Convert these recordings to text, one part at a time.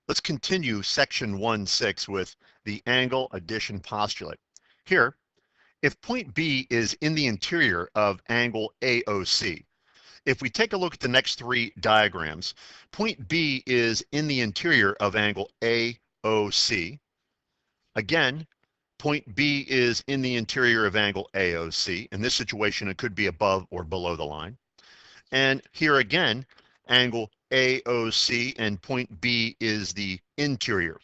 Let's continue section 1.6 with the angle addition postulate. Here, if point B is in the interior of angle AOC, if we take a look at the next three diagrams, point B is in the interior of angle AOC. Again, point B is in the interior of angle AOC. In this situation, it could be above or below the line. And here again, angle AOC and point B is the interior.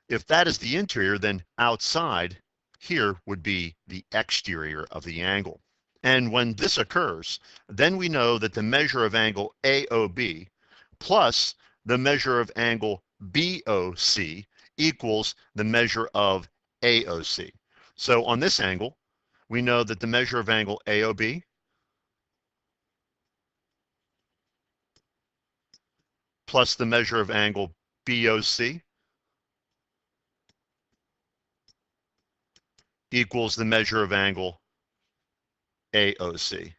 If that is the interior, then outside here would be the exterior of the angle. And when this occurs, then we know that the measure of angle AOB plus the measure of angle BOC equals the measure of AOC. So on this angle, we know that the measure of angle AOB plus the measure of angle BOC equals the measure of angle AOC.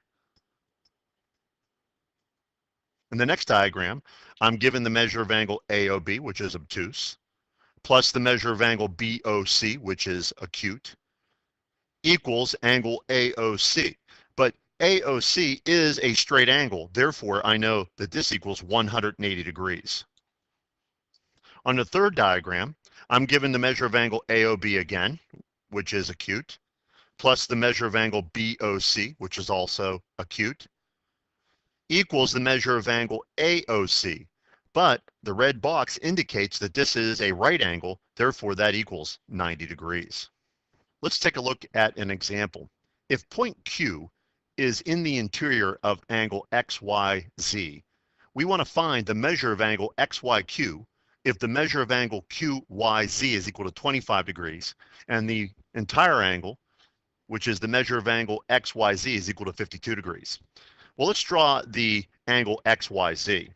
In the next diagram, I'm given the measure of angle AOB, which is obtuse, plus the measure of angle BOC, which is acute, equals angle AOC. But AOC is a straight angle, therefore I know that this equals 180 degrees. On the third diagram, I'm given the measure of angle AOB again, which is acute, plus the measure of angle BOC, which is also acute, equals the measure of angle AOC. But the red box indicates that this is a right angle, therefore that equals 90 degrees. Let's take a look at an example. If point Q is in the interior of angle XYZ, we want to find the measure of angle XYQ if the measure of angle QYZ is equal to 25 degrees and the entire angle, which is the measure of angle XYZ, is equal to 52 degrees. Well, let's draw the angle XYZ.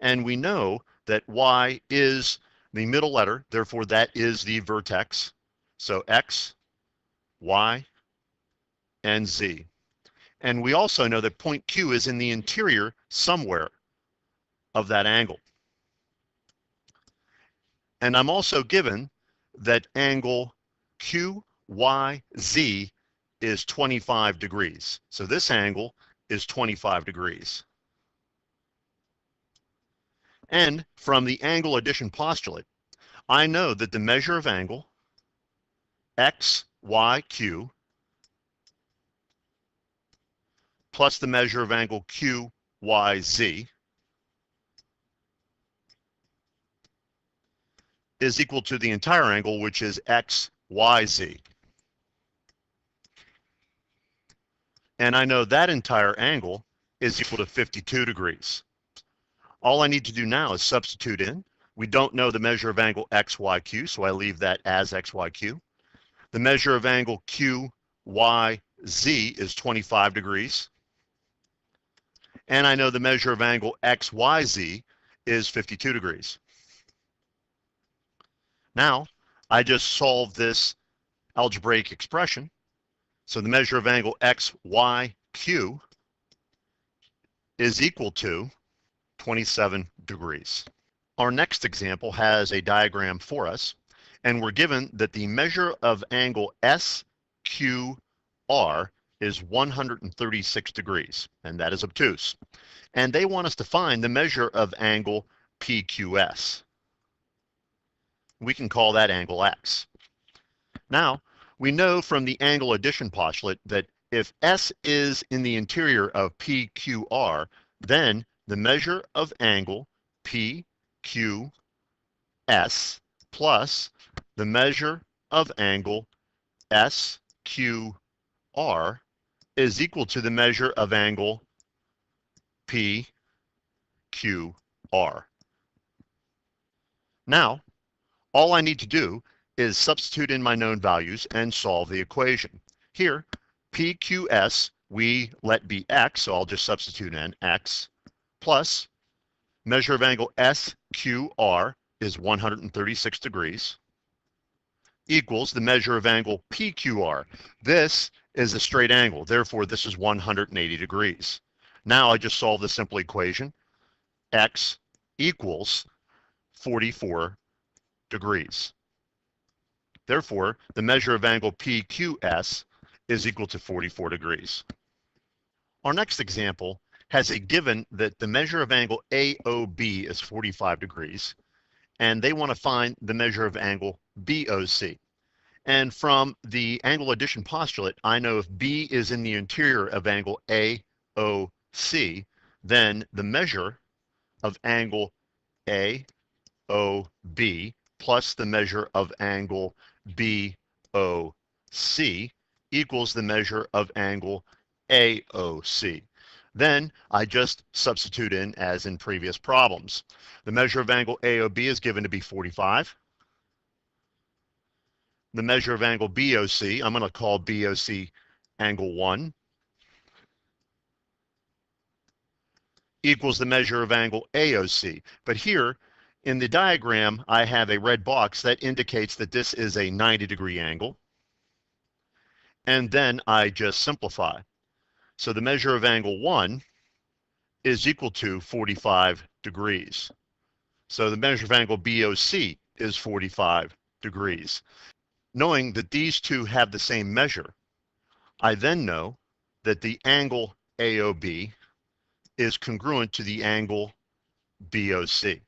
And we know that Y is the middle letter, therefore that is the vertex. So X, Y, and Z. And we also know that point Q is in the interior somewhere of that angle. And I'm also given that angle QYZ is 25 degrees. So this angle is 25 degrees. And from the angle addition postulate, I know that the measure of angle XYQ plus the measure of angle QYZ is equal to the entire angle, which is XYZ. And I know that entire angle is equal to 52 degrees. All I need to do now is substitute in. We don't know the measure of angle XYQ, so I leave that as XYQ. The measure of angle QYZ is 25 degrees. And I know the measure of angle XYZ is 52 degrees. Now, I just solve this algebraic expression. So the measure of angle XYQ is equal to 27 degrees. Our next example has a diagram for us, and we're given that the measure of angle SQR is 136 degrees, and that is obtuse. And they want us to find the measure of angle PQS. We can call that angle X. Now, we know from the angle addition postulate that if S is in the interior of PQR, then the measure of angle PQS plus the measure of angle SQR is equal to the measure of angle PQR. Now, all I need to do is substitute in my known values and solve the equation. Here, PQS we let be X, so I'll just substitute in X, plus measure of angle SQR is 136 degrees, equals the measure of angle PQR. This is a straight angle, therefore this is 180 degrees. Now I just solve the simple equation. X equals 44 degrees. Therefore, the measure of angle PQS is equal to 44 degrees. Our next example has a given that the measure of angle AOB is 45 degrees, and they want to find the measure of angle BOC. And from the angle addition postulate, I know if B is in the interior of angle AOC, then the measure of angle AOB plus the measure of angle BOC equals the measure of angle AOC. Then I just substitute in as in previous problems. The measure of angle AOB is given to be 45. The measure of angle BOC, I'm going to call BOC angle 1, equals the measure of angle AOC. But here in the diagram, I have a red box that indicates that this is a 90-degree angle. And then I just simplify. So the measure of angle 1 is equal to 45 degrees. So the measure of angle BOC is 45 degrees. Knowing that these two have the same measure, I then know that the angle AOB is congruent to the angle BOC.